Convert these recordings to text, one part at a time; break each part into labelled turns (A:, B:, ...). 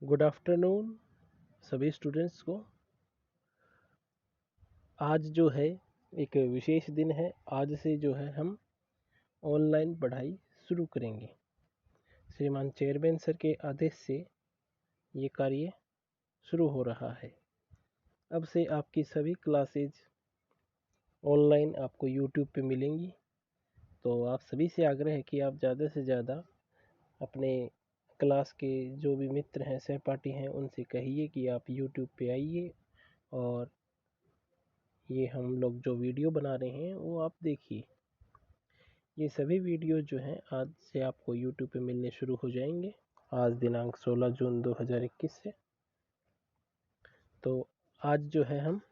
A: Good afternoon सभी students को। आज जो है एक विशेष दिन है। आज से जो है हम ऑनलाइन पढ़ाई शुरू करेंगे। श्रीमान चेयरमैन सर के आदेश से ये कार्य शुरू हो रहा है। अब से आपकी सभी क्लासेज ऑनलाइन आपको यूट्यूब पे मिलेंगी। तो आप सभी से आग्रह है कि आप ज़्यादा से ज़्यादा अपने क्लास के जो भी मित्र हैं, सहपाठी हैं, उनसे कहिए कि आप यूट्यूब पे आइए और ये हम लोग जो वीडियो बना रहे हैं वो आप देखिए। ये सभी वीडियो जो हैं आज से आपको यूट्यूब पे मिलने शुरू हो जाएंगे। आज दिनांक 16 जून 2021 से। तो आज जो है हम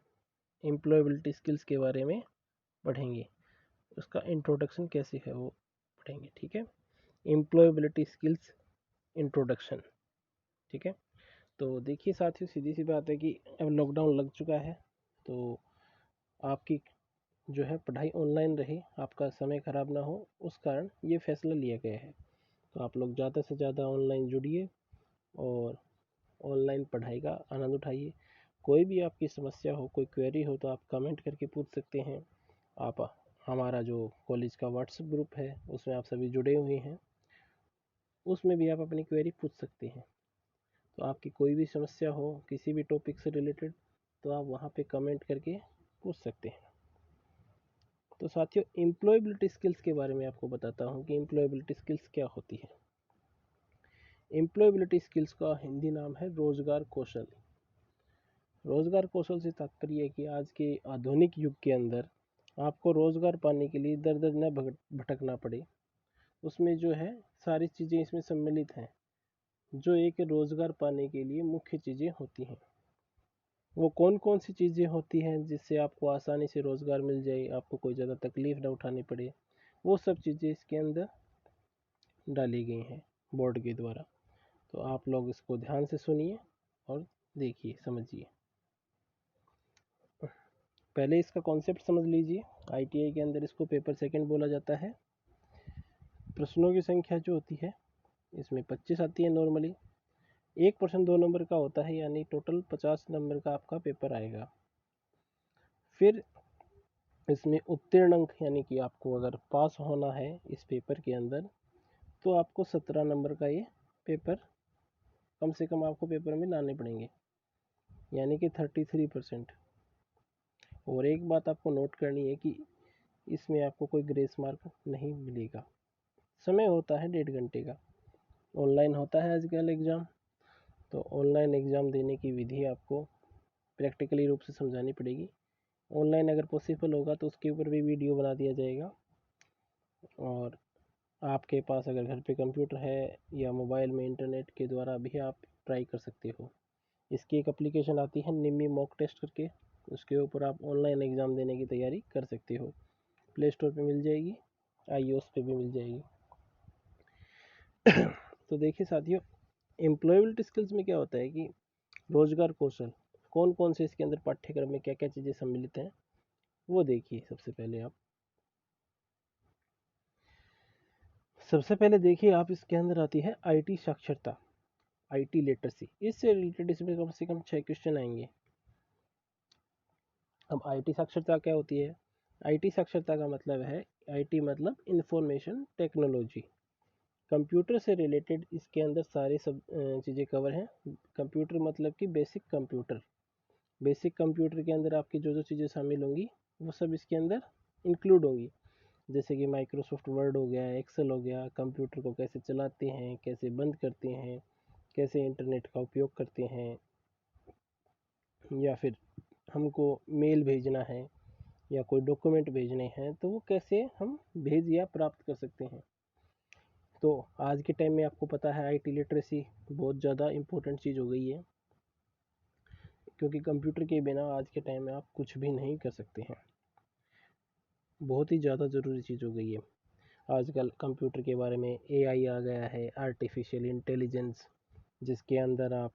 A: एम्प्लॉयबिलिटी स्किल्स के बारे में पढ़ेंगे। उसका इंट्रोडक्शन कैसे है वो पढ़ेंगे। ठीक है, एम्प्लॉयबिलिटी स्किल्स इंट्रोडक्शन। ठीक है, तो देखिए साथियों, सीधी सी बात है कि अब लॉकडाउन लग चुका है, तो आपकी जो है पढ़ाई ऑनलाइन रहे, आपका समय ख़राब ना हो, उस कारण ये फैसला लिया गया है। तो आप लोग ज़्यादा से ज़्यादा ऑनलाइन जुड़िए और ऑनलाइन पढ़ाई का आनंद उठाइए। कोई भी आपकी समस्या हो, कोई क्वेरी हो, तो आप कमेंट करके पूछ सकते हैं। आप हमारा जो कॉलेज का व्हाट्सएप ग्रुप है उसमें आप सभी जुड़े हुए हैं, उसमें भी आप अपनी क्वेरी पूछ सकते हैं। तो आपकी कोई भी समस्या हो किसी भी टॉपिक से रिलेटेड, तो आप वहाँ पे कमेंट करके पूछ सकते हैं। तो साथियों, एम्प्लॉयबिलिटी स्किल्स के बारे में आपको बताता हूँ कि एम्प्लॉयबिलिटी स्किल्स क्या होती है। एम्प्लॉयबिलिटी स्किल्स का हिंदी नाम है रोजगार कौशल। रोजगार कौशल से तात्पर्य है कि आज के आधुनिक युग के अंदर आपको रोजगार पाने के लिए दर दर न भटकना पड़े। उसमें जो है सारी चीज़ें इसमें सम्मिलित हैं, जो एक रोजगार पाने के लिए मुख्य चीज़ें होती हैं। वो कौन कौन सी चीज़ें होती हैं जिससे आपको आसानी से रोजगार मिल जाए, आपको कोई ज़्यादा तकलीफ ना उठानी पड़े, वो सब चीज़ें इसके अंदर डाली गई हैं बोर्ड के द्वारा। तो आप लोग इसको ध्यान से सुनिए और देखिए, समझिए। पहले इसका कॉन्सेप्ट समझ लीजिए। आईटीआई के अंदर इसको पेपर सेकंड बोला जाता है। प्रश्नों की संख्या जो होती है इसमें 25 आती है नॉर्मली। 1% 2 नंबर का होता है, यानी टोटल 50 नंबर का आपका पेपर आएगा। फिर इसमें उत्तीर्ण अंक, यानी कि आपको अगर पास होना है इस पेपर के अंदर, तो आपको 17 नंबर का ये पेपर कम से कम आपको पेपर में लाने पड़ेंगे, यानी कि 33%। और एक बात आपको नोट करनी है कि इसमें आपको कोई ग्रेस मार्क नहीं मिलेगा। समय होता है 1.5 घंटे का। ऑनलाइन होता है आजकल एग्ज़ाम, तो ऑनलाइन एग्ज़ाम देने की विधि आपको प्रैक्टिकली रूप से समझानी पड़ेगी। ऑनलाइन अगर पॉसिबल होगा तो उसके ऊपर भी वीडियो बना दिया जाएगा। और आपके पास अगर घर पे कंप्यूटर है या मोबाइल में इंटरनेट के द्वारा भी आप ट्राई कर सकते हो। इसकी एक एप्लीकेशन आती है निमी मॉक टेस्ट करके, उसके ऊपर आप ऑनलाइन एग्ज़ाम देने की तैयारी कर सकते हो। प्ले स्टोर पे मिल जाएगी, iOS पे भी मिल जाएगी। तो देखिए साथियों, एम्प्लॉयबिलिटी स्किल्स में क्या होता है कि रोजगार कौशल कौन कौन से इसके अंदर पाठ्यक्रम में क्या क्या चीज़ें सम्मिलित हैं वो देखिए। सबसे पहले देखिए आप, इसके अंदर आती है आईटी साक्षरता, आईटी लिटरेसी। इससे रिलेटेड इसमें कम से कम 6 क्वेश्चन आएंगे। अब आईटी साक्षरता क्या होती है? आईटी साक्षरता का मतलब है, आईटी मतलब इंफॉर्मेशन टेक्नोलॉजी, कंप्यूटर से रिलेटेड इसके अंदर सारी सब चीज़ें कवर हैं। कंप्यूटर मतलब कि बेसिक कंप्यूटर। बेसिक कंप्यूटर के अंदर आपकी जो जो चीज़ें शामिल होंगी वो सब इसके अंदर इंक्लूड होंगी। जैसे कि माइक्रोसॉफ्ट वर्ड हो गया, एक्सेल हो गया, कंप्यूटर को कैसे चलाते हैं, कैसे बंद करते हैं, कैसे इंटरनेट का उपयोग करते हैं, या फिर हमको मेल भेजना है या कोई डॉक्यूमेंट भेजने हैं तो वो कैसे हम भेज या प्राप्त कर सकते हैं। तो आज के टाइम में आपको पता है आईटी लिटरेसी बहुत ज़्यादा इम्पोर्टेंट चीज़ हो गई है, क्योंकि कंप्यूटर के बिना आज के टाइम में आप कुछ भी नहीं कर सकते हैं। बहुत ही ज़्यादा ज़रूरी चीज़ हो गई है। आजकल कंप्यूटर के बारे में एआई आ गया है, आर्टिफिशियल इंटेलिजेंस, जिसके अंदर आप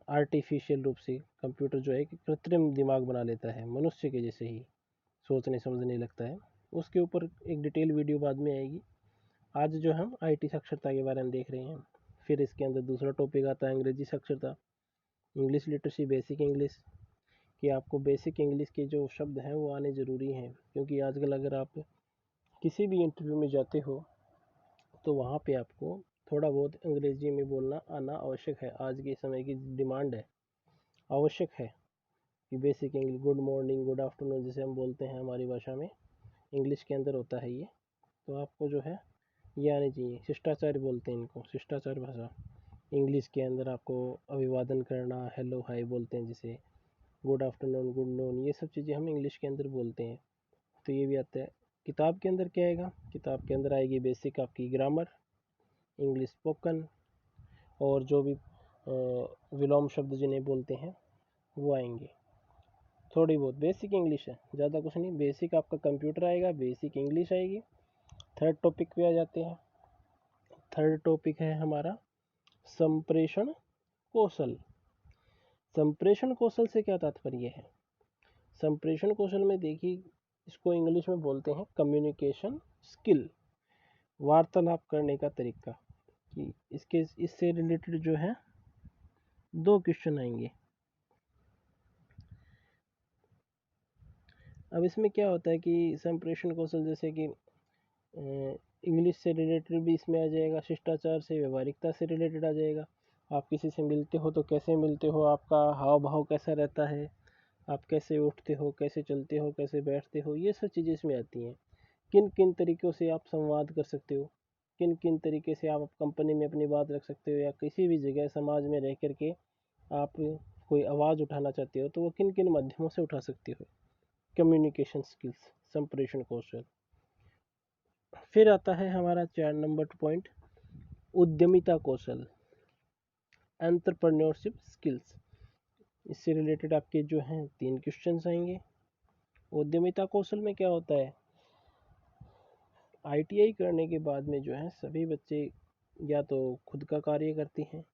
A: आर्टिफिशियल रूप से कंप्यूटर जो है कि कृत्रिम दिमाग बना लेता है, मनुष्य के जैसे ही सोचने समझने लगता है। उसके ऊपर एक डिटेल वीडियो बाद में आएगी। आज जो हम आईटी साक्षरता के बारे में देख रहे हैं। फिर इसके अंदर दूसरा टॉपिक आता है अंग्रेजी साक्षरता, इंग्लिश लिटरेसी, बेसिक इंग्लिश, कि आपको बेसिक इंग्लिश के जो शब्द हैं वो आने ज़रूरी हैं, क्योंकि आजकल अगर आप किसी भी इंटरव्यू में जाते हो तो वहाँ पे आपको थोड़ा बहुत अंग्रेजी में बोलना आना आवश्यक है। आज के समय की डिमांड है, आवश्यक है कि basic English, good morning, good afternoon जैसे हम बोलते हैं हमारी भाषा में, इंग्लिश के अंदर होता है ये। तो आपको जो है ये आनी चाहिए। शिष्टाचार बोलते हैं इनको, शिष्टाचार भाषा। इंग्लिश के अंदर आपको अभिवादन करना, हेलो हाय बोलते हैं जिसे, गुड आफ्टरनून, गुड नून, ये सब चीज़ें हम इंग्लिश के अंदर बोलते हैं। तो ये भी आता है। किताब के अंदर क्या आएगा? किताब के अंदर आएगी बेसिक आपकी ग्रामर, इंग्लिश स्पोकन, और जो भी विलोम शब्द जिन्हें बोलते हैं वो आएंगे। थोड़ी बहुत बेसिक इंग्लिश है, ज़्यादा कुछ नहीं। बेसिक आपका कंप्यूटर आएगा, बेसिक इंग्लिश आएगी। थर्ड टॉपिक पे आ जाते हैं। थर्ड टॉपिक है हमारा संप्रेषण कौशल। संप्रेषण कौशल से क्या तात्पर्य है? संप्रेषण कौशल में देखिए, इसको इंग्लिश में बोलते हैं कम्युनिकेशन स्किल, वार्तालाप करने का तरीका। कि इससे रिलेटेड जो है 2 क्वेश्चन आएंगे। अब इसमें क्या होता है कि संप्रेषण कौशल जैसे कि इंग्लिश से रिलेटेड भी इसमें आ जाएगा, शिष्टाचार से, व्यवहारिकता से रिलेटेड आ जाएगा। आप किसी से मिलते हो तो कैसे मिलते हो, आपका हाव भाव कैसा रहता है, आप कैसे उठते हो, कैसे चलते हो, कैसे बैठते हो, ये सब चीज़ें इसमें आती हैं। किन किन तरीक़ों से आप संवाद कर सकते हो, किन किन तरीके से आप कंपनी में अपनी बात रख सकते हो, या किसी भी जगह समाज में रह कर के आप कोई आवाज़ उठाना चाहते हो तो वो किन किन माध्यमों से उठा सकते हो। कम्युनिकेशन स्किल्स, संप्रेषण कौशल। फिर आता है हमारा 4 नंबर पॉइंट, उद्यमिता कौशल, एंटरप्रेन्योरशिप स्किल्स। इससे रिलेटेड आपके जो हैं 3 क्वेश्चंस आएंगे। उद्यमिता कौशल में क्या होता है? आईटीआई करने के बाद में जो है सभी बच्चे या तो खुद का कार्य करते हैं,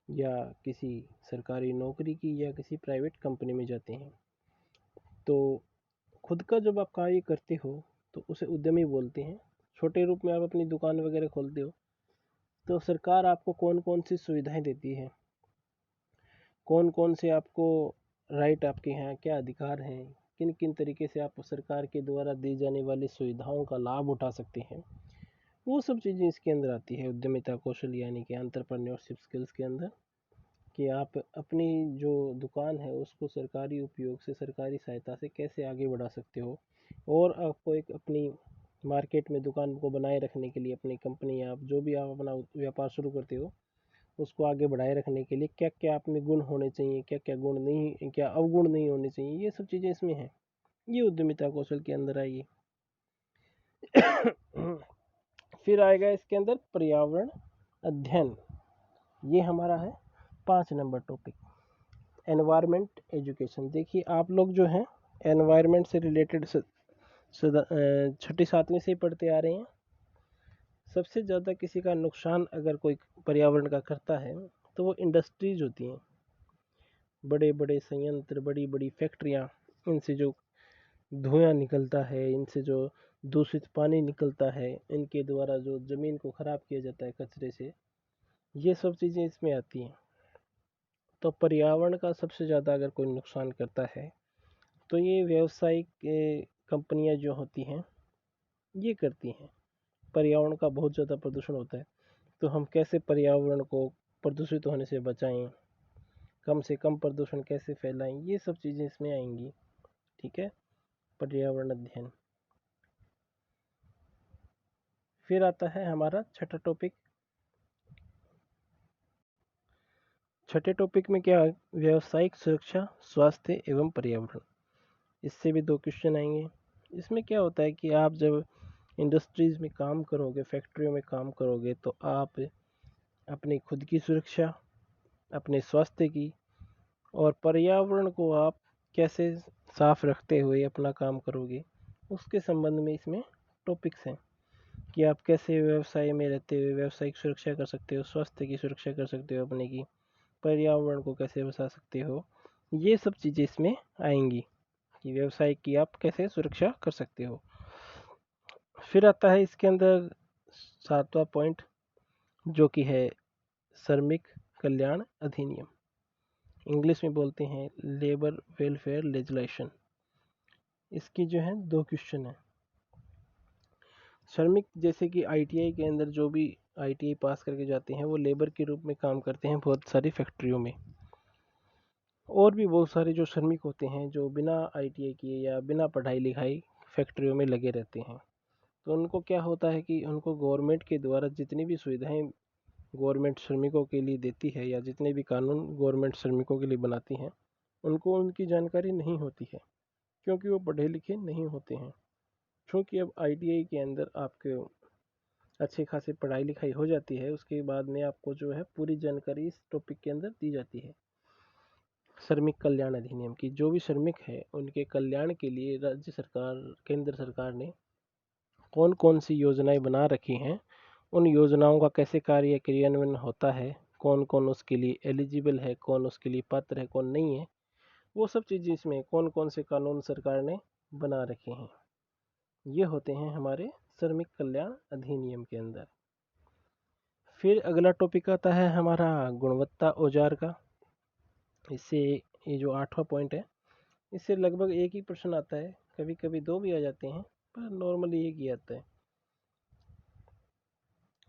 A: या किसी सरकारी नौकरी की, या किसी प्राइवेट कंपनी में जाते हैं। तो खुद का जब आप कार्य करते हो तो उसे उद्यमी बोलते हैं। छोटे रूप में आप अपनी दुकान वगैरह खोलते हो तो सरकार आपको कौन कौन सी सुविधाएं देती है, कौन कौन से आपको राइट, आपके यहाँ क्या अधिकार हैं, किन किन तरीके से आप सरकार के द्वारा दी जाने वाली सुविधाओं का लाभ उठा सकते हैं, वो सब चीज़ें इसके अंदर आती है उद्यमिता कौशल यानी कि एंटरप्रेन्योरशिप स्किल्स के अंदर। कि आप अपनी जो दुकान है उसको सरकारी उपयोग से, सरकारी सहायता से कैसे आगे बढ़ा सकते हो, और आपको एक अपनी मार्केट में दुकान को बनाए रखने के लिए, अपनी कंपनी, आप जो भी आप अपना व्यापार शुरू करते हो उसको आगे बढ़ाए रखने के लिए क्या क्या आप में गुण होने चाहिए, क्या क्या गुण नहीं, क्या अवगुण नहीं होने चाहिए, ये सब चीज़ें इसमें हैं। ये उद्यमिता कौशल के अंदर आएगी। फिर आएगा इसके अंदर पर्यावरण अध्ययन। ये हमारा है 5 नंबर टॉपिक, एनवायरनमेंट एजुकेशन। देखिए आप लोग जो हैं एनवायरनमेंट से रिलेटेड 6ठी 7वीं से ही पढ़ते आ रहे हैं। सबसे ज़्यादा किसी का नुकसान अगर कोई पर्यावरण का करता है तो वो इंडस्ट्रीज होती हैं, बड़े बड़े संयंत्र, बड़ी बड़ी फैक्ट्रियाँ, इनसे जो धुआं निकलता है, इनसे जो दूषित पानी निकलता है, इनके द्वारा जो ज़मीन को ख़राब किया जाता है कचरे से, ये सब चीज़ें इसमें आती हैं। तो पर्यावरण का सबसे ज़्यादा अगर कोई नुकसान करता है तो ये व्यावसायिक कंपनियां जो होती हैं ये करती हैं। पर्यावरण का बहुत ज़्यादा प्रदूषण होता है, तो हम कैसे पर्यावरण को प्रदूषित होने से बचाएं, कम से कम प्रदूषण कैसे फैलाएं, ये सब चीज़ें इसमें आएंगी। ठीक है, पर्यावरण अध्ययन। फिर आता है हमारा 6ठा टॉपिक। 6ठे टॉपिक में क्या है? व्यावसायिक सुरक्षा, स्वास्थ्य एवं पर्यावरण। इससे भी 2 क्वेश्चन आएंगे। इसमें क्या होता है कि आप जब इंडस्ट्रीज़ में काम करोगे, फैक्ट्रियों में काम करोगे, तो आप अपनी खुद की सुरक्षा, अपने स्वास्थ्य की, और पर्यावरण को आप कैसे साफ रखते हुए अपना काम करोगे, उसके संबंध में इसमें टॉपिक्स हैं। कि आप कैसे व्यवसाय में रहते हुए व्यावसायिक सुरक्षा कर सकते हो, स्वास्थ्य की सुरक्षा कर सकते हो अपने की, पर्यावरण को कैसे बचा सकते हो, ये सब चीज़ें इसमें आएंगी कि व्यवसाय की आप कैसे सुरक्षा कर सकते हो। फिर आता है इसके अंदर 7वां पॉइंट, जो कि है श्रमिक कल्याण अधिनियम, इंग्लिश में बोलते हैं लेबर वेलफेयर लेजिस्लेशन। इसकी जो है 2 क्वेश्चन है। श्रमिक जैसे कि आईटीआई के अंदर जो भी आईटीआई पास करके जाते हैं वो लेबर के रूप में काम करते हैं बहुत सारी फैक्ट्रियों में। और भी बहुत सारे जो श्रमिक होते हैं जो बिना आईटीआई किए या बिना पढ़ाई लिखाई फैक्ट्रियों में लगे रहते हैं। तो उनको क्या होता है कि उनको गवर्नमेंट के द्वारा जितनी भी सुविधाएं गवर्नमेंट श्रमिकों के लिए देती है या जितने भी कानून गवर्नमेंट श्रमिकों के लिए बनाती हैं उनको उनकी जानकारी नहीं होती है, क्योंकि वो पढ़े लिखे नहीं होते हैं। क्योंकि अब आईटीआई के अंदर आपके अच्छी खासी पढ़ाई लिखाई हो जाती है, उसके बाद में आपको जो है पूरी जानकारी इस टॉपिक के अंदर दी जाती है श्रमिक कल्याण अधिनियम की। जो भी श्रमिक है उनके कल्याण के लिए राज्य सरकार केंद्र सरकार ने कौन कौन सी योजनाएं बना रखी हैं, उन योजनाओं का कैसे कार्य क्रियान्वयन होता है, कौन कौन उसके लिए एलिजिबल है, कौन उसके लिए पात्र है, कौन नहीं है, वो सब चीज़ें इसमें कौन कौन से कानून सरकार ने बना रखे हैं, ये होते हैं हमारे श्रमिक कल्याण अधिनियम के अंदर। फिर अगला टॉपिक आता है हमारा गुणवत्ता औजार का। इससे ये जो 8वां पॉइंट है इससे लगभग एक ही प्रश्न आता है, कभी कभी 2 भी आ जाते हैं पर नॉर्मली एक ही आता है।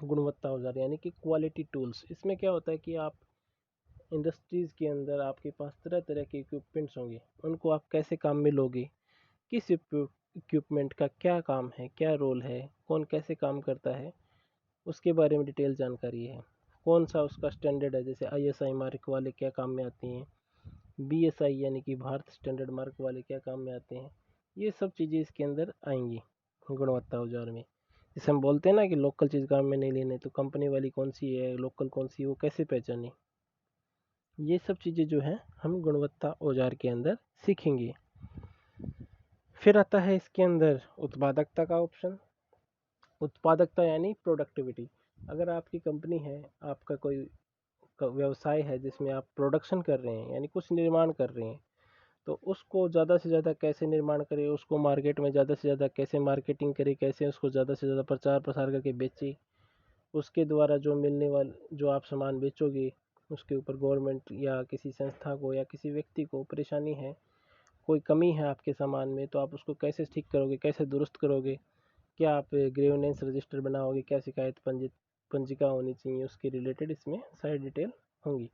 A: गुणवत्ता औजार यानी कि क्वालिटी टूल्स। इसमें क्या होता है कि आप इंडस्ट्रीज़ के अंदर आपके पास तरह तरह के इक्विपमेंट्स होंगे, उनको आप कैसे काम में लोगे, किस इक्विपमेंट का क्या काम है, क्या रोल है, कौन कैसे काम करता है, उसके बारे में डिटेल जानकारी है। कौन सा उसका स्टैंडर्ड है, जैसे आईएसआई मार्क वाले क्या काम में आते हैं, बीएसआई यानी कि भारत स्टैंडर्ड मार्क वाले क्या काम में आते हैं, ये सब चीज़ें इसके अंदर आएंगी गुणवत्ता औजार में। जैसे हम बोलते हैं ना कि लोकल चीज़ काम में नहीं लेने, तो कंपनी वाली कौन सी है, लोकल कौन सी है, वो कैसे पहचाने, ये सब चीज़ें जो है हम गुणवत्ता औजार के अंदर सीखेंगे। फिर आता है इसके अंदर उत्पादकता का ऑप्शन। उत्पादकता यानी प्रोडक्टिविटी। अगर आपकी कंपनी है, आपका कोई व्यवसाय है जिसमें आप प्रोडक्शन कर रहे हैं यानी कुछ निर्माण कर रहे हैं, तो उसको ज़्यादा से ज़्यादा कैसे निर्माण करें, उसको मार्केट में ज़्यादा से ज़्यादा कैसे मार्केटिंग करें, कैसे उसको ज़्यादा से ज़्यादा प्रचार प्रसार करके बेचें, उसके द्वारा जो मिलने वाले जो आप सामान बेचोगे उसके ऊपर गवर्नमेंट या किसी संस्था को या किसी व्यक्ति को परेशानी है, कोई कमी है आपके सामान में, तो आप उसको कैसे ठीक करोगे, कैसे दुरुस्त करोगे, क्या आप ग्रीवेंस रजिस्टर बनाओगे, क्या शिकायत पंजिका होनी चाहिए, उसके रिलेटेड इसमें सारी डिटेल होंगी।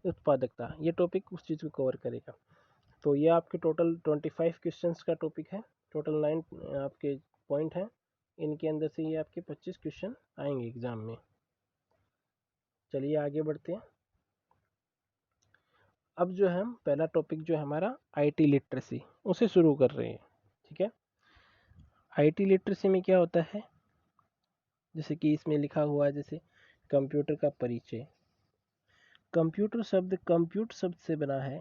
A: उत्पादकता ये टॉपिक उस चीज़ को कवर करेगा। तो ये आपके टोटल 25 क्वेश्चंस का टॉपिक है, टोटल 9 आपके पॉइंट हैं, इनके अंदर से ये आपके 25 क्वेश्चन आएंगे एग्जाम में। चलिए आगे बढ़ते हैं। अब जो है हम पहला टॉपिक जो है हमारा आईटी लिटरेसी, उसे शुरू कर रहे हैं। ठीक है, आईटी लिटरेसी में क्या होता है, जैसे कि इसमें लिखा हुआ है, जैसे कंप्यूटर का परिचय। कंप्यूटर शब्द कंप्यूट शब्द से बना है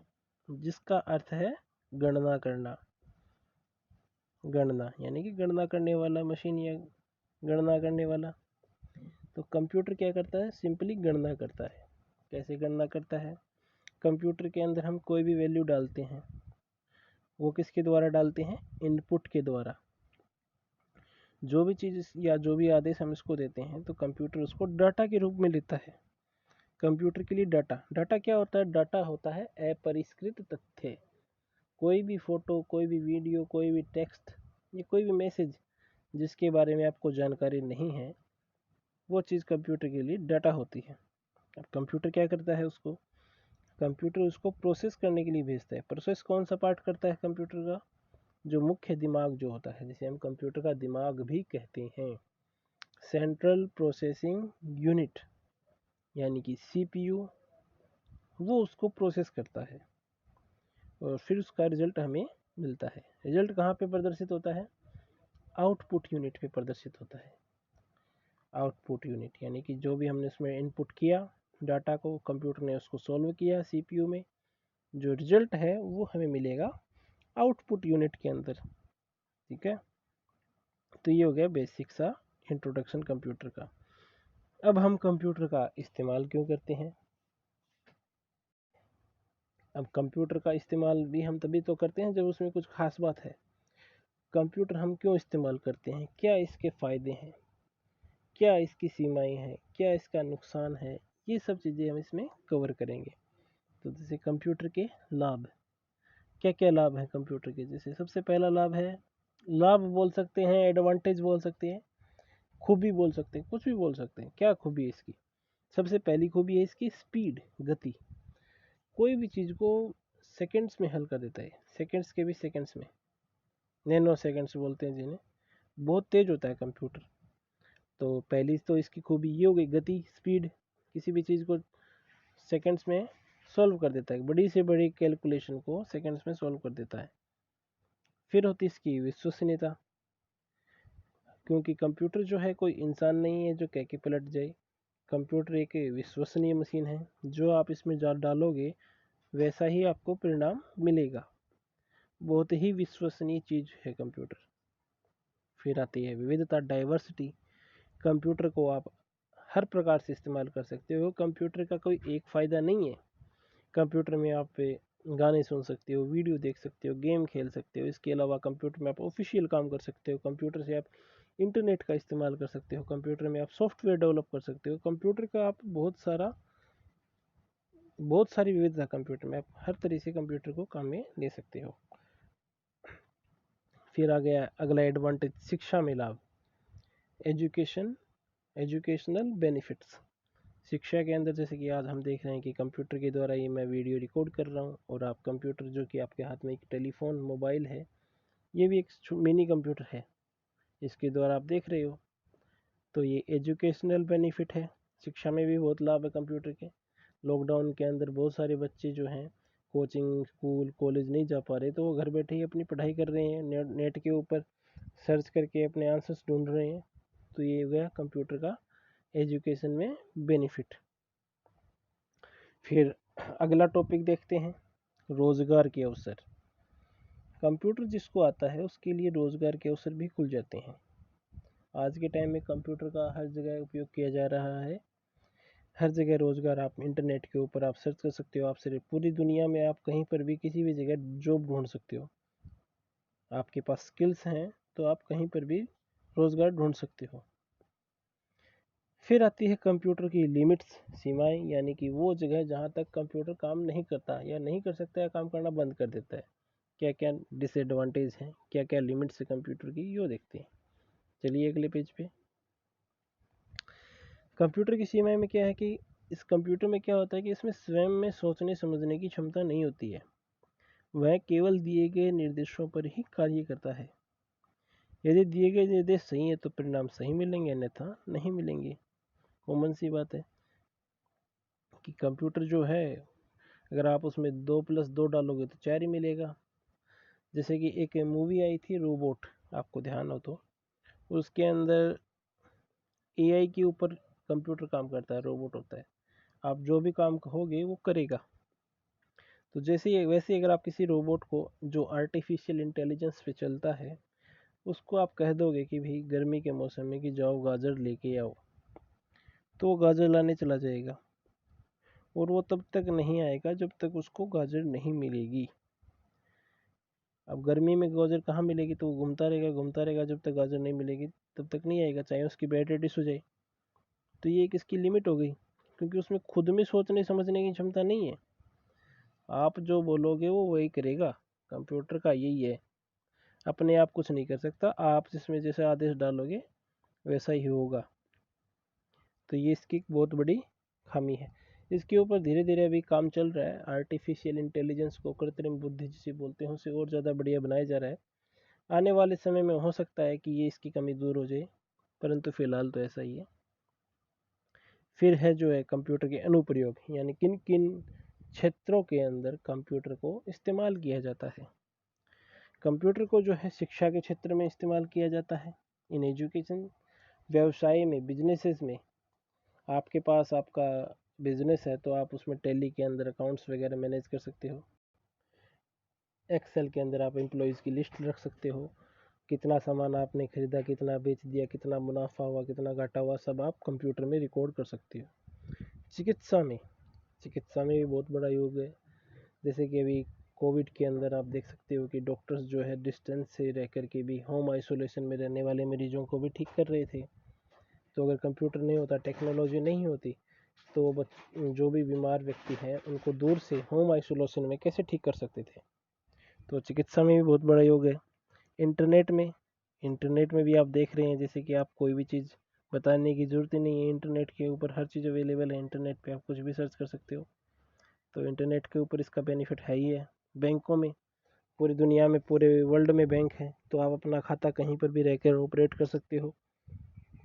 A: जिसका अर्थ है गणना करना। गणना यानी कि गणना करने वाला मशीन या गणना करने वाला। तो कंप्यूटर क्या करता है, सिंपली गणना करता है। कैसे गणना करता है, कंप्यूटर के अंदर हम कोई भी वैल्यू डालते हैं, वो किसके द्वारा डालते हैं, इनपुट के द्वारा। जो भी चीज़ या जो भी आदेश हम इसको देते हैं तो कंप्यूटर उसको डाटा के रूप में लेता है। कंप्यूटर के लिए डाटा क्या होता है, डाटा होता है अपरिष्कृत तथ्य। कोई भी फोटो, कोई भी वीडियो, कोई भी टेक्स्ट या कोई भी मैसेज जिसके बारे में आपको जानकारी नहीं है, वो चीज़ कंप्यूटर के लिए डाटा होती है। अब कंप्यूटर क्या करता है, उसको कंप्यूटर उसको प्रोसेस करने के लिए भेजता है। प्रोसेस कौन सा पार्ट करता है कंप्यूटर का, जो मुख्य दिमाग जो होता है, जिसे हम कंप्यूटर का दिमाग भी कहते हैं, सेंट्रल प्रोसेसिंग यूनिट यानी कि सीपीयू, वो उसको प्रोसेस करता है और फिर उसका रिजल्ट हमें मिलता है। रिजल्ट कहाँ पे प्रदर्शित होता है, आउटपुट यूनिट पे प्रदर्शित होता है। आउटपुट यूनिट यानी कि जो भी हमने उसमें इनपुट किया डाटा को, कंप्यूटर ने उसको सॉल्व किया सीपीयू में, जो रिजल्ट है वो हमें मिलेगा आउटपुट यूनिट के अंदर। ठीक है, तो ये हो गया बेसिक सा इंट्रोडक्शन कंप्यूटर का। अब हम कंप्यूटर का इस्तेमाल क्यों करते हैं। अब कंप्यूटर का इस्तेमाल भी हम तभी तो करते हैं जब उसमें कुछ खास बात है। कंप्यूटर हम क्यों इस्तेमाल करते हैं, क्या इसके फ़ायदे हैं, क्या इसकी सीमाएं हैं, क्या इसका नुकसान है, ये सब चीज़ें हम इसमें कवर करेंगे। तो जैसे कंप्यूटर के लाभ, क्या क्या लाभ हैं कंप्यूटर के। जैसे सबसे पहला लाभ है, लाभ बोल सकते हैं, एडवांटेज बोल सकते हैं, खूबी बोल सकते हैं, कुछ भी बोल सकते हैं। क्या खूबी है इसकी? सबसे पहली खूबी है इसकी स्पीड, गति। कोई भी चीज़ को सेकंड्स में हल कर देता है, सेकंड्स के भी सेकंड्स में, नैनो सेकंड्स बोलते हैं जिन्हें। बहुत तेज होता है कंप्यूटर। तो पहली तो इसकी खूबी ये हो गई, गति, स्पीड। किसी भी चीज़ को सेकंड्स में सॉल्व कर देता है, बड़ी से बड़ी कैलकुलेशन को सेकंड्स में सॉल्व कर देता है। फिर होती है इसकी विश्वसनीयता, क्योंकि कंप्यूटर जो है कोई इंसान नहीं है जो कह के पलट जाए। कंप्यूटर एक विश्वसनीय मशीन है, जो आप इसमें डालोगे वैसा ही आपको परिणाम मिलेगा। बहुत ही विश्वसनीय चीज़ है कंप्यूटर। फिर आती है विविधता, डाइवर्सिटी। कंप्यूटर को आप हर प्रकार से इस्तेमाल कर सकते हो। कंप्यूटर का कोई एक फ़ायदा नहीं है। कंप्यूटर में आप गाने सुन सकते हो, वीडियो देख सकते हो, गेम खेल सकते हो। इसके अलावा कंप्यूटर में आप ऑफिशियल काम कर सकते हो। कंप्यूटर से आप इंटरनेट का इस्तेमाल कर सकते हो। कंप्यूटर में आप सॉफ्टवेयर डेवलप कर सकते हो। कंप्यूटर का आप बहुत सारी विविधता कंप्यूटर में, आप हर तरह से कंप्यूटर को काम में ले सकते हो। फिर आ गया अगला एडवांटेज, शिक्षा में लाभ, एजुकेशनल बेनिफिट्स। शिक्षा के अंदर जैसे कि आज हम देख रहे हैं कि कंप्यूटर के द्वारा ही मैं वीडियो रिकॉर्ड कर रहा हूँ, और आप कंप्यूटर जो कि आपके हाथ में एक टेलीफोन मोबाइल है, ये भी एक मिनी कंप्यूटर है, इसके द्वारा आप देख रहे हो। तो ये एजुकेशनल बेनिफिट है। शिक्षा में भी बहुत लाभ है कंप्यूटर के। लॉकडाउन के अंदर बहुत सारे बच्चे जो हैं कोचिंग, स्कूल, कॉलेज नहीं जा पा रहे, तो वो घर बैठे ही अपनी पढ़ाई कर रहे हैं, नेट के ऊपर सर्च करके अपने आंसर्स ढूंढ रहे हैं। तो ये हो गया कंप्यूटर का एजुकेशन में बेनिफिट। फिर अगला टॉपिक देखते हैं, रोजगार के अवसर। कंप्यूटर जिसको आता है उसके लिए रोजगार के अवसर भी खुल जाते हैं। आज के टाइम में कंप्यूटर का हर जगह उपयोग किया जा रहा है। हर जगह रोजगार, आप इंटरनेट के ऊपर आप सर्च कर सकते हो। आप सिर्फ पूरी दुनिया में आप कहीं पर भी किसी भी जगह जॉब ढूंढ सकते हो। आपके पास स्किल्स हैं तो आप कहीं पर भी रोजगार ढूंढ सकते हो। फिर आती है कंप्यूटर की लिमिट्स, सीमाएं, यानी कि वो जगह जहाँ तक कंप्यूटर काम नहीं करता या नहीं कर सकता या काम करना बंद कर देता है। क्या क्या डिसएडवांटेज हैं, क्या क्या लिमिट्स है कंप्यूटर की, यो देखते हैं। चलिए अगले पेज पे। कंप्यूटर की सीमाएं में क्या है कि इस कंप्यूटर में क्या होता है कि इसमें स्वयं में सोचने समझने की क्षमता नहीं होती है। वह केवल दिए गए निर्देशों पर ही कार्य करता है। यदि दिए गए निर्देश सही है तो परिणाम सही मिलेंगे, अन्यथा नहीं मिलेंगे। कॉमन सी बात है कि कंप्यूटर जो है, अगर आप उसमें 2+2 डालोगे तो 4 ही मिलेगा। जैसे कि एक मूवी आई थी रोबोट, आपको ध्यान हो तो, उसके अंदर एआई के ऊपर कंप्यूटर काम करता है, रोबोट होता है। आप जो भी काम कहोगे वो करेगा। तो जैसे वैसे अगर आप किसी रोबोट को जो आर्टिफिशियल इंटेलिजेंस पे चलता है, उसको आप कह दोगे कि भाई गर्मी के मौसम में कि जाओ गाजर लेके आओ, तो वो गाजर लाने चला जाएगा, और वो तब तक नहीं आएगा जब तक उसको गाजर नहीं मिलेगी। अब गर्मी में गाजर कहाँ मिलेगी, तो वो घूमता रहेगा जब तक गाजर नहीं मिलेगी तब तक नहीं आएगा, चाहे उसकी बैटरी डिस हो जाए। तो ये एक इसकी लिमिट हो गई, क्योंकि उसमें खुद में सोचने समझने की क्षमता नहीं है। आप जो बोलोगे वो वही करेगा। कंप्यूटर का यही है, अपने आप कुछ नहीं कर सकता। आप जिसमें जैसे आदेश डालोगे वैसा ही होगा। तो ये इसकी बहुत बड़ी खामी है। इसके ऊपर धीरे धीरे अभी काम चल रहा है। आर्टिफिशियल इंटेलिजेंस को, कृत्रिम बुद्धि जिसे बोलते हैं, उसे और ज़्यादा बढ़िया बनाया जा रहा है। आने वाले समय में हो सकता है कि ये इसकी कमी दूर हो जाए, परंतु फिलहाल तो ऐसा ही है। फिर है जो है कंप्यूटर के अनुप्रयोग, यानी किन किन क्षेत्रों के अंदर कंप्यूटर को इस्तेमाल किया जाता है। कंप्यूटर को जो है शिक्षा के क्षेत्र में इस्तेमाल किया जाता है, इन एजुकेशन। व्यवसाय में, बिजनेसेस में, आपके पास आपका बिजनेस है तो आप उसमें टैली के अंदर अकाउंट्स वगैरह मैनेज कर सकते हो। एक्सेल के अंदर आप एम्प्लॉयज़ की लिस्ट रख सकते हो। कितना सामान आपने खरीदा, कितना बेच दिया, कितना मुनाफा हुआ, कितना घाटा हुआ, सब आप कंप्यूटर में रिकॉर्ड कर सकते हो। चिकित्सा में भी बहुत बड़ा योग है। जैसे कि अभी कोविड के अंदर आप देख सकते हो कि डॉक्टर्स जो है डिस्टेंस से रह कर के भी होम आइसोलेशन में रहने वाले मरीजों को भी ठीक कर रहे थे। तो अगर कंप्यूटर नहीं होता, टेक्नोलॉजी नहीं होती, तो जो भी बीमार व्यक्ति हैं उनको दूर से होम आइसोलेशन में कैसे ठीक कर सकते थे। तो चिकित्सा में भी बहुत बड़ा योग है। इंटरनेट में भी आप देख रहे हैं, जैसे कि आप कोई भी चीज़ बताने की ज़रूरत ही नहीं है, इंटरनेट के ऊपर हर चीज़ अवेलेबल है। इंटरनेट पे आप कुछ भी सर्च कर सकते हो, तो इंटरनेट के ऊपर इसका बेनिफिट है ही है। बैंकों में, पूरी दुनिया में, पूरे वर्ल्ड में बैंक है, तो आप अपना खाता कहीं पर भी रहकर ऑपरेट कर सकते हो।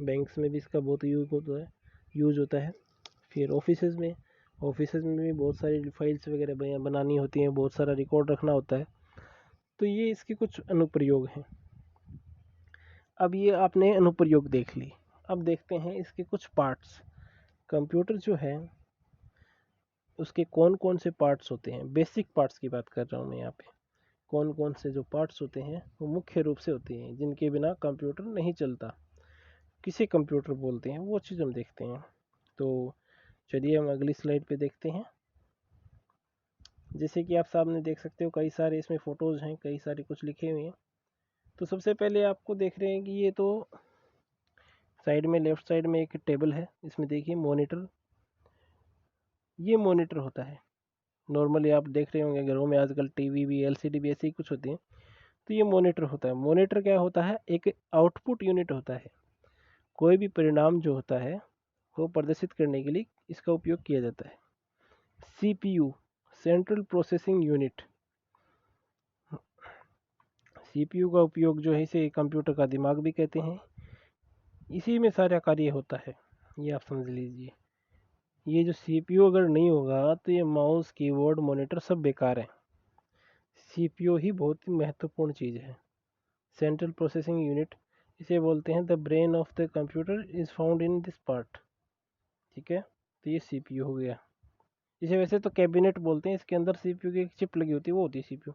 A: बैंक्स में भी इसका बहुत यूज़ होता है। फिर ऑफिसेज में भी बहुत सारी फाइल्स वगैरह बनानी होती हैं, बहुत सारा रिकॉर्ड रखना होता है। तो ये इसके कुछ अनुप्रयोग हैं। अब ये आपने अनुप्रयोग देख ली, अब देखते हैं इसके कुछ पार्ट्स। कंप्यूटर जो है उसके कौन कौन से पार्ट्स होते हैं, बेसिक पार्ट्स की बात कर रहा हूँ मैं यहाँ पे। कौन कौन से जो पार्ट्स होते हैं वो मुख्य रूप से होते हैं, जिनके बिना कंप्यूटर नहीं चलता, किसे कंप्यूटर बोलते हैं, वो चीज़ हम देखते हैं। तो चलिए हम अगली स्लाइड पे देखते हैं। जैसे कि आप सामने देख सकते हो, कई सारे इसमें फ़ोटोज़ हैं, कई सारे कुछ लिखे हुए हैं। तो सबसे पहले आपको देख रहे हैं कि ये तो साइड में, लेफ्ट साइड में एक टेबल है, इसमें देखिए मॉनिटर। ये मॉनिटर होता है। नॉर्मली आप देख रहे होंगे घरों में आजकल टीवी भी, एलसीडी भी ऐसे ही कुछ होती हैं। तो ये मॉनिटर होता है। मॉनिटर क्या होता है, एक आउटपुट यूनिट होता है। कोई भी परिणाम जो होता है वो प्रदर्शित करने के लिए इसका उपयोग किया जाता है। CPU, central processing unit. CPU का उपयोग जो है, इसे कंप्यूटर का दिमाग भी कहते हैं। इसी में सारा कार्य होता है, ये आप समझ लीजिए। ये जो सीपीयू अगर नहीं होगा तो ये माउस, कीबोर्ड, मॉनिटर सब बेकार है। सीपीयू ही बहुत ही महत्वपूर्ण चीज़ है। सेंट्रल प्रोसेसिंग यूनिट, इसे बोलते हैं the brain of the computer is found in this part. ठीक है, तो ये सीपीयू हो गया। इसे वैसे तो कैबिनेट बोलते हैं, इसके अंदर सीपीयू की एक चिप लगी होती है, वो होती है सीपीयू।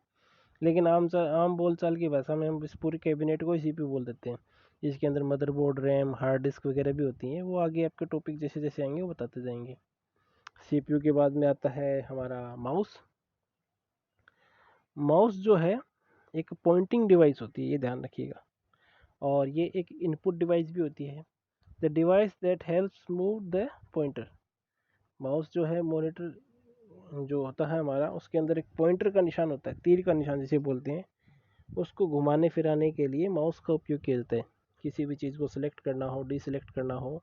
A: लेकिन आम बोलचाल की भाषा में हम इस पूरे कैबिनेट को ही सीपीयू बोल देते हैं। इसके अंदर मदरबोर्ड, रैम, हार्ड डिस्क वगैरह भी होती हैं। वो आगे आपके टॉपिक जैसे जैसे आएंगे वो बताते जाएंगे। सीपीयू के बाद में आता है हमारा माउस। माउस जो है एक पॉइंटिंग डिवाइस होती है, ये ध्यान रखिएगा। और ये एक इनपुट डिवाइस भी होती है, the device that helps move the pointer. Mouse जो है, मॉनिटर जो होता है हमारा, उसके अंदर एक पॉइंटर का निशान होता है, तीर का निशान जिसे बोलते हैं। उसको घुमाने फिराने के लिए माउस का उपयोग किया जाता है। किसी भी चीज़ को सिलेक्ट करना हो, डिसलेक्ट करना हो,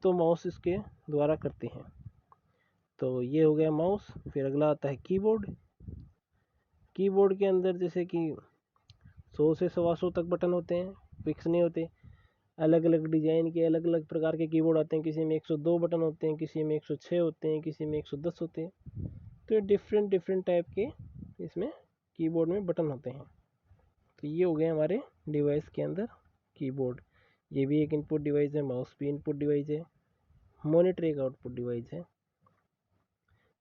A: तो माउस इसके द्वारा करते हैं। तो ये हो गया माउस। फिर अगला आता है कीबोर्ड। कीबोर्ड के अंदर जैसे कि 100 से 125 तक बटन होते हैं, फिक्स नहीं होते। अलग अलग डिजाइन के, अलग अलग प्रकार के कीबोर्ड आते हैं। किसी में 102 बटन होते हैं, किसी में 106 होते हैं, किसी में 110 होते हैं। तो ये डिफरेंट डिफरेंट टाइप के इसमें कीबोर्ड में बटन होते हैं। तो ये हो गए हमारे डिवाइस के अंदर कीबोर्ड। ये भी एक इनपुट डिवाइस है, माउस भी इनपुट डिवाइस है, मॉनिटर एक आउटपुट डिवाइस है।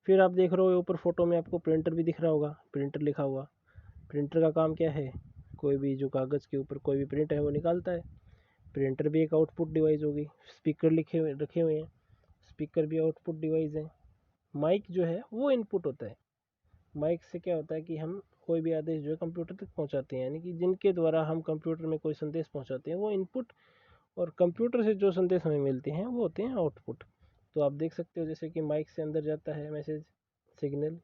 A: फिर आप देख रहे हो ऊपर फोटो में आपको प्रिंटर भी दिख रहा होगा, प्रिंटर लिखा हुआ। प्रिंटर का काम क्या है, कोई भी जो कागज़ के ऊपर कोई भी प्रिंट है वो निकालता है। प्रिंटर भी एक आउटपुट डिवाइस होगी। स्पीकर रखे हुए हैं, स्पीकर भी आउटपुट डिवाइस है। माइक जो है वो इनपुट होता है। माइक से क्या होता है कि हम कोई भी आदेश जो है कंप्यूटर तक पहुंचाते हैं, यानी कि जिनके द्वारा हम कंप्यूटर में कोई संदेश पहुंचाते हैं वो इनपुट, और कंप्यूटर से जो संदेश हमें मिलते हैं वो होते हैं आउटपुट। तो आप देख सकते हो जैसे कि माइक से अंदर जाता है मैसेज, सिग्नल,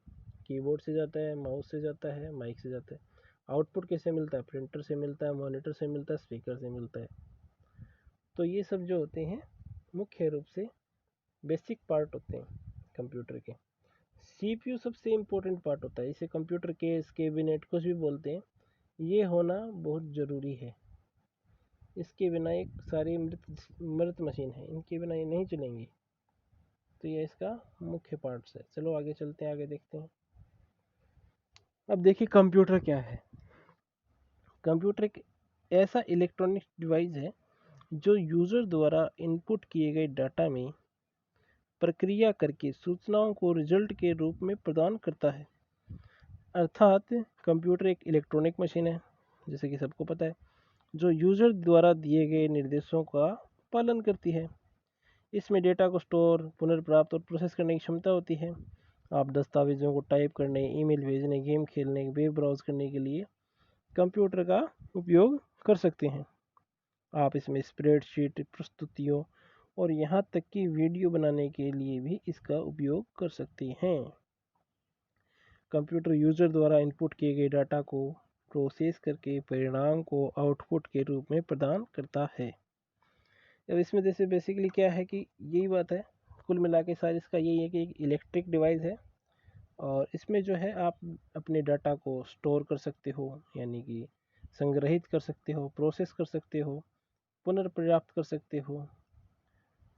A: कीबोर्ड से जाता है, माउस से जाता है, माइक से जाता है। आउटपुट कैसे मिलता है, प्रिंटर से मिलता है, मॉनिटर से मिलता है, स्पीकर से मिलता है। तो ये सब जो होते हैं मुख्य रूप से बेसिक पार्ट होते हैं कंप्यूटर के। सीपीयू सबसे इम्पोर्टेंट पार्ट होता है, इसे कंप्यूटर केस, कैबिनेट कुछ भी बोलते हैं। ये होना बहुत ज़रूरी है। इसके बिना एक सारी मृत मशीन है, इनके बिना ये नहीं चलेंगी। तो ये इसका मुख्य पार्ट्स है। चलो आगे चलते हैं, आगे देखते हैं। अब देखिए कंप्यूटर क्या है। कंप्यूटर एक ऐसा इलेक्ट्रॉनिक डिवाइस है जो यूज़र द्वारा इनपुट किए गए डाटा में प्रक्रिया करके सूचनाओं को रिजल्ट के रूप में प्रदान करता है। अर्थात कंप्यूटर एक इलेक्ट्रॉनिक मशीन है, जैसे कि सबको पता है, जो यूज़र द्वारा दिए गए निर्देशों का पालन करती है। इसमें डेटा को स्टोर, पुनर्प्राप्त और प्रोसेस करने की क्षमता होती है। आप दस्तावेज़ों को टाइप करने, ईमेल भेजने, गेम खेलने, वेब ब्राउज करने के लिए कंप्यूटर का उपयोग कर सकते हैं। आप इसमें स्प्रेडशीट, प्रस्तुतियों और यहाँ तक कि वीडियो बनाने के लिए भी इसका उपयोग कर सकते हैं। कंप्यूटर यूजर द्वारा इनपुट किए गए डाटा को प्रोसेस करके परिणाम को आउटपुट के रूप में प्रदान करता है। अब इसमें जैसे बेसिकली क्या है कि यही बात है, कुल मिला के सार इसका यही है कि एक इलेक्ट्रिक डिवाइस है और इसमें जो है आप अपने डाटा को स्टोर कर सकते हो, यानी कि संग्रहित कर सकते हो, प्रोसेस कर सकते हो, पुनर्प्राप्त कर सकते हो,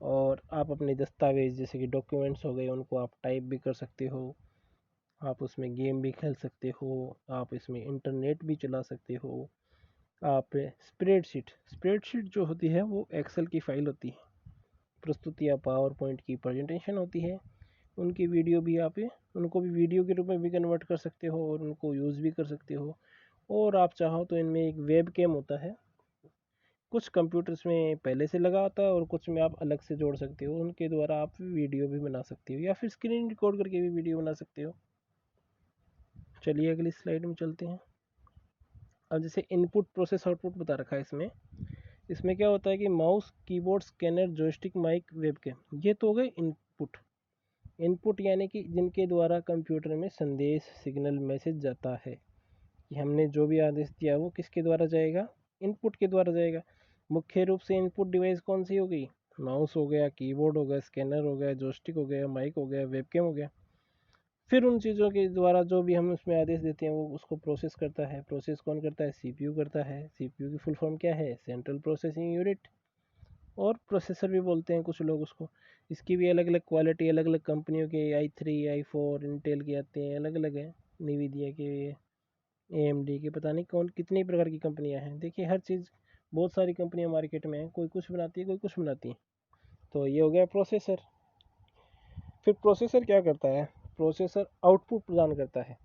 A: और आप अपने दस्तावेज जैसे कि डॉक्यूमेंट्स हो गए उनको आप टाइप भी कर सकते हो, आप उसमें गेम भी खेल सकते हो, आप इसमें इंटरनेट भी चला सकते हो। आप स्प्रेडशीट जो होती है वो एक्सेल की फाइल होती है, प्रस्तुति या पावर पॉइंट की प्रेजेंटेशन होती है, उनकी वीडियो भी आप उनको भी वीडियो के रूप में भी कन्वर्ट कर सकते हो और उनको यूज़ भी कर सकते हो। और आप चाहो तो इनमें एक वेब कैम होता है, कुछ कंप्यूटर्स में पहले से लगा होता है और कुछ में आप अलग से जोड़ सकते हो, उनके द्वारा आप वीडियो भी बना सकते हो या फिर स्क्रीन रिकॉर्ड करके भी वीडियो बना सकते हो। चलिए अगली स्लाइड में चलते हैं। अब जैसे इनपुट प्रोसेस आउटपुट बता रखा है इसमें क्या होता है कि mouse, keyboard, scanner, joystick, mic, webcam, ये तो हो गए इनपुट यानी कि जिनके द्वारा कंप्यूटर में संदेश, सिग्नल, मैसेज जाता है कि हमने जो भी आदेश दिया वो किसके द्वारा जाएगा, इनपुट के द्वारा जाएगा। मुख्य रूप से इनपुट डिवाइस कौन सी हो गई, माउस हो गया, कीबोर्ड हो गया, स्कैनर हो गया, जॉयस्टिक हो गया, माइक हो गया, वेबकैम हो गया। फिर उन चीज़ों के द्वारा जो भी हम उसमें आदेश देते हैं वो उसको प्रोसेस करता है। प्रोसेस कौन करता है, सीपीयू करता है। सीपीयू की फुल फॉर्म क्या है, सेंट्रल प्रोसेसिंग यूनिट, और प्रोसेसर भी बोलते हैं कुछ लोग उसको। इसकी भी अलग अलग क्वालिटी, अलग अलग कंपनियों के i3, i4, इंटेल के आते हैं, अलग अलग है, नीविदिया के, AMD के, पता नहीं कौन कितनी प्रकार की कंपनियां हैं। देखिए हर चीज़, बहुत सारी कंपनियां मार्केट में हैं, कोई कुछ बनाती है कोई कुछ बनाती है। तो ये हो गया प्रोसेसर। फिर प्रोसेसर क्या करता है, प्रोसेसर आउटपुट प्रदान करता है।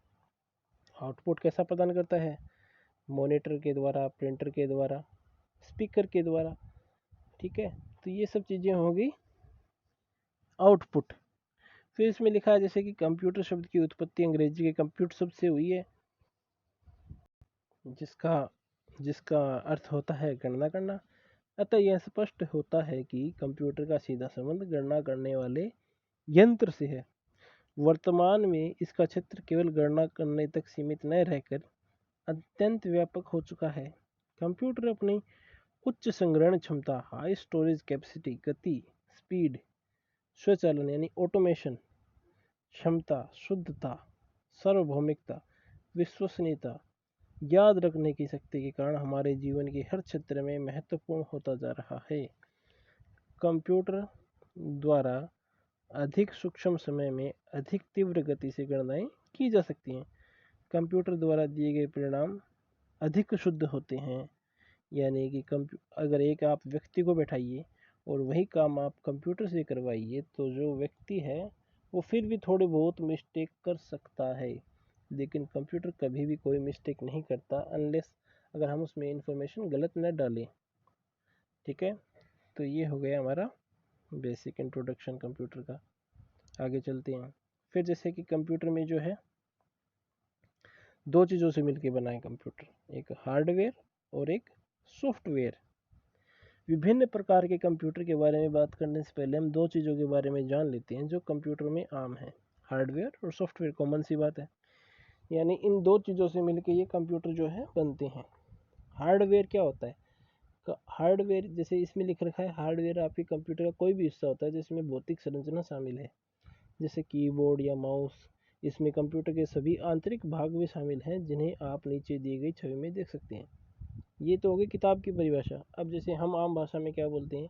A: आउटपुट कैसा प्रदान करता है, मॉनिटर के द्वारा, प्रिंटर के द्वारा, स्पीकर के द्वारा, ठीक है। तो ये सब चीज़ें होगी आउटपुट। फिर इसमें लिखा है जैसे कि कंप्यूटर शब्द की उत्पत्ति अंग्रेजी के कंप्यूटर शब्द से हुई है, जिसका जिसका अर्थ होता है गणना करना। अतः यह स्पष्ट होता है कि कंप्यूटर का सीधा संबंध गणना करने वाले यंत्र से है। वर्तमान में इसका क्षेत्र केवल गणना करने तक सीमित न रहकर अत्यंत व्यापक हो चुका है। कंप्यूटर अपनी उच्च संग्रहण क्षमता, हाई स्टोरेज कैपेसिटी, गति, स्पीड, स्वचालन यानी ऑटोमेशन, क्षमता, शुद्धता, सार्वभौमिकता, विश्वसनीयता, याद रखने की शक्ति के कारण हमारे जीवन के हर क्षेत्र में महत्वपूर्ण होता जा रहा है। कंप्यूटर द्वारा अधिक सूक्ष्म समय में अधिक तीव्र गति से गणनाएं की जा सकती हैं। कंप्यूटर द्वारा दिए गए परिणाम अधिक शुद्ध होते हैं, यानी कि अगर एक आप व्यक्ति को बैठाइए और वही काम आप कंप्यूटर से करवाइए तो जो व्यक्ति है वो फिर भी थोड़े बहुत मिस्टेक कर सकता है, लेकिन कंप्यूटर कभी भी कोई मिस्टेक नहीं करता अनलेस अगर हम उसमें इंफॉर्मेशन गलत न डालें, ठीक है। तो ये हो गया हमारा बेसिक इंट्रोडक्शन कंप्यूटर का। आगे चलते हैं। फिर जैसे कि कंप्यूटर में जो है दो चीज़ों से मिलकर बना है कंप्यूटर, एक हार्डवेयर और एक सॉफ्टवेयर। विभिन्न प्रकार के कंप्यूटर के बारे में बात करने से पहले हम दो चीज़ों के बारे में जान लेते हैं जो कंप्यूटर में आम है, हार्डवेयर और सॉफ्टवेयर, कॉमन सी बात है। यानी इन दो चीज़ों से मिलकर ये कंप्यूटर जो है बनते हैं। हार्डवेयर क्या होता है, हार्डवेयर जैसे इसमें लिख रखा है, हार्डवेयर आपके कंप्यूटर का कोई भी हिस्सा होता है जिसमें भौतिक संरचना शामिल है, जैसे कीबोर्ड या माउस। इसमें कंप्यूटर के सभी आंतरिक भाग भी शामिल हैं जिन्हें आप नीचे दी गई छवि में देख सकते हैं। ये तो हो गई किताब की परिभाषा। अब जैसे हम आम भाषा में क्या बोलते हैं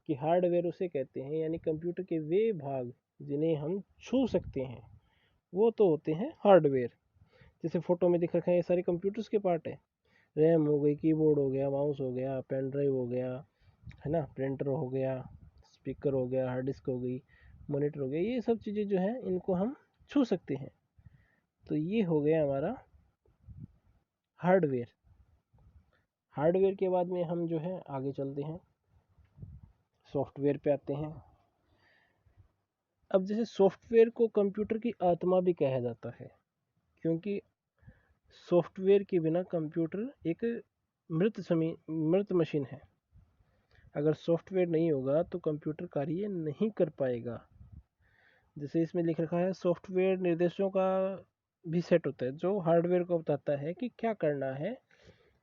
A: कि हार्डवेयर उसे कहते हैं, यानी कंप्यूटर के वे भाग जिन्हें हम छू सकते हैं वो तो होते हैं हार्डवेयर। जैसे फोटो में दिख रखा है ये सारे कंप्यूटर्स के पार्ट है, रैम हो गई, कीबोर्ड हो गया, माउस हो गया, पेन ड्राइव हो गया, है ना, प्रिंटर हो गया, स्पीकर हो गया, हार्ड डिस्क हो गई, मॉनिटर हो गया, ये सब चीज़ें जो है इनको हम छू सकते हैं। तो ये हो गया हमारा हार्डवेयर। हार्डवेयर के बाद में हम जो है आगे चलते हैं, सॉफ्टवेयर पे आते हैं। अब जैसे सॉफ्टवेयर को कंप्यूटर की आत्मा भी कहा जाता है, क्योंकि सॉफ्टवेयर के बिना कंप्यूटर एक मृत मशीन है। अगर सॉफ्टवेयर नहीं होगा तो कंप्यूटर कार्य नहीं कर पाएगा। जैसे इसमें लिख रखा है सॉफ्टवेयर निर्देशों का भी सेट होता है जो हार्डवेयर को बताता है कि क्या करना है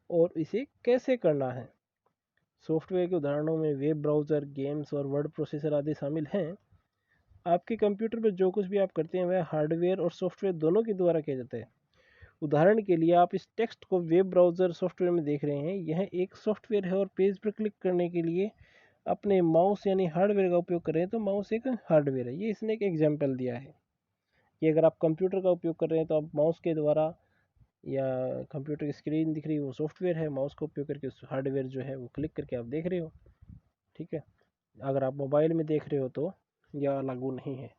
A: और इसे कैसे करना है। सॉफ्टवेयर के उदाहरणों में वेब ब्राउज़र, गेम्स और वर्ड प्रोसेसर आदि शामिल हैं। आपके कंप्यूटर पर जो कुछ भी आप करते हैं वह हार्डवेयर और सॉफ्टवेयर दोनों के द्वारा किया जाता है। उदाहरण के लिए आप इस टेक्स्ट को वेब ब्राउज़र सॉफ्टवेयर में देख रहे हैं। यह एक सॉफ्टवेयर है और पेज पर क्लिक करने के लिए अपने माउस यानी हार्डवेयर का उपयोग कर रहे हैं तो माउस एक हार्डवेयर है। ये इसने एक एग्जाम्पल दिया है कि अगर आप कंप्यूटर का उपयोग कर रहे हैं तो आप माउस के द्वारा या कंप्यूटर की स्क्रीन दिख रही है वो सॉफ्टवेयर है, माउस का उपयोग करके उस हार्डवेयर जो है वो क्लिक करके आप देख रहे हो। ठीक है, अगर आप मोबाइल में देख रहे हो तो यह लागू नहीं है।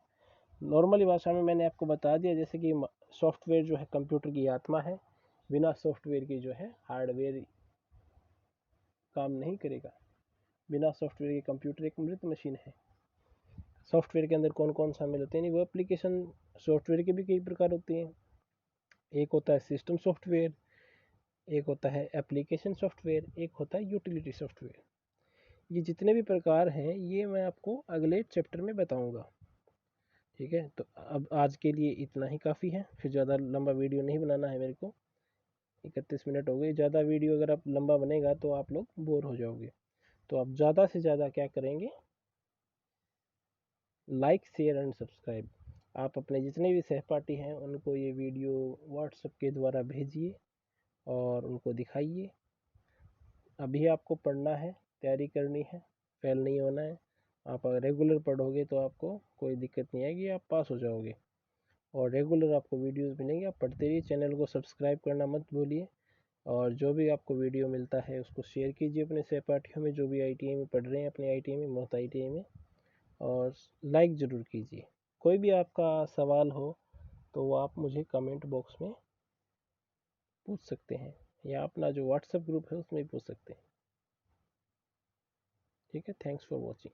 A: नॉर्मली भाषा में मैंने आपको बता दिया जैसे कि सॉफ्टवेयर जो है कंप्यूटर की आत्मा है, बिना सॉफ्टवेयर की जो है हार्डवेयर काम नहीं करेगा। बिना सॉफ्टवेयर के कंप्यूटर एक मृत मशीन है। सॉफ्टवेयर के अंदर कौन कौन शामिल होते हैं, वो एप्लीकेशन सॉफ्टवेयर के भी कई प्रकार होते हैं। एक होता है सिस्टम सॉफ्टवेयर, एक होता है एप्लीकेशन सॉफ्टवेयर, एक होता है यूटिलिटी सॉफ्टवेयर। ये जितने भी प्रकार हैं ये मैं आपको अगले चैप्टर में बताऊंगा। ठीक है, तो अब आज के लिए इतना ही काफ़ी है, फिर ज़्यादा लंबा वीडियो नहीं बनाना है मेरे को। 31 मिनट हो गए, ज़्यादा वीडियो अगर आप लंबा बनेगा तो आप लोग बोर हो जाओगे। तो आप ज़्यादा से ज़्यादा क्या करेंगे, लाइक शेयर एंड सब्सक्राइब। आप अपने जितने भी सहपाठी हैं उनको ये वीडियो व्हाट्सएप के द्वारा भेजिए और उनको दिखाइए। अभी आपको पढ़ना है, तैयारी करनी है, फेल नहीं होना है। आप अगर रेगुलर पढ़ोगे तो आपको कोई दिक्कत नहीं आएगी, आप पास हो जाओगे। और रेगुलर आपको वीडियोस मिलेंगे, आप पढ़ते रहिए। चैनल को सब्सक्राइब करना मत भूलिए और जो भी आपको वीडियो मिलता है उसको शेयर कीजिए अपने सहपाठियों में जो भी आईटीआई में पढ़ रहे हैं, अपने आईटीआई में, मोहत आईटीआई में। और लाइक ज़रूर कीजिए। कोई भी आपका सवाल हो तो वो आप मुझे कमेंट बॉक्स में पूछ सकते हैं या अपना जो व्हाट्सएप ग्रुप है उसमें भी पूछ सकते हैं। ठीक है, थैंक्स फॉर वॉचिंग।